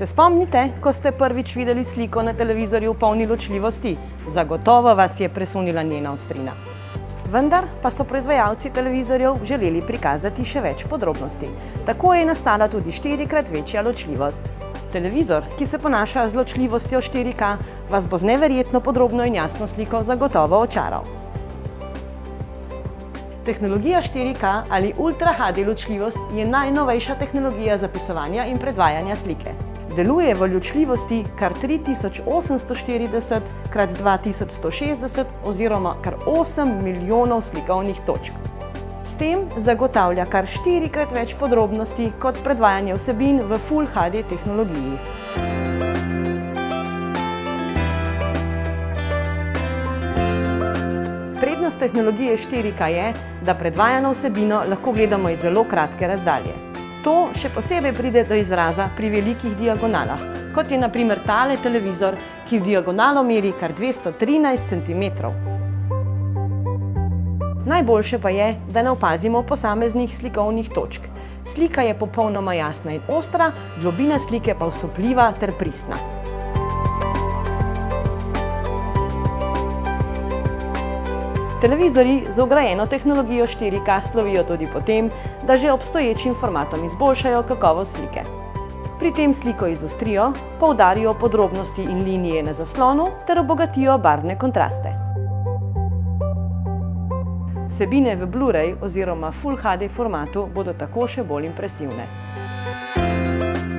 Se spomnite, ko ste prvič videli sliko na televizorju v polni ločljivosti? Zagotovo vas je presunila njena ostrina. Vendar pa so proizvajalci televizorjev želeli prikazati še več podrobnosti. Tako je nastala tudi 4-krat večja ločljivost. Televizor, ki se ponaša z ločljivostjo 4K, vas bo z neverjetno podrobno in jasno sliko zagotovo očaral. Tehnologija 4K ali Ultra HD ločljivost je najnovejša tehnologija zapisovanja in predvajanja slike. Deluje v ločljivosti kar 3840 x 2160 oziroma kar 8 milijonov slikovnih točk. S tem zagotavlja kar 4-krat več podrobnosti kot predvajanje vsebin v Full HD tehnologiji. Prednost tehnologije 4K je, da predvajano vsebino lahko gledamo iz zelo kratke razdalje. To še posebej pride do izraza pri velikih diagonalah, kot je na primer tale televizor, ki v diagonalo meri kar 213 cm. Najboljše pa je, da ne opazimo posameznih slikovnih točk. Slika je popolnoma jasna in ostra, globina slike pa osupljiva ter pristna. Televizorji z vgrajeno tehnologijo 4K slovijo tudi po tem, da že obstoječim formatom izboljšajo kakovost slike. Pri tem sliko izostrijo, poudarijo podrobnosti in linije na zaslonu ter obogatijo barvne kontraste. Vsebine v Blu-ray oziroma Full HD formatu bodo tako še bolj impresivne.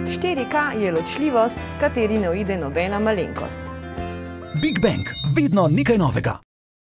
4K je ločljivost, kateri ne uide nobena malenkost. Big Bang, vedno nekaj novega.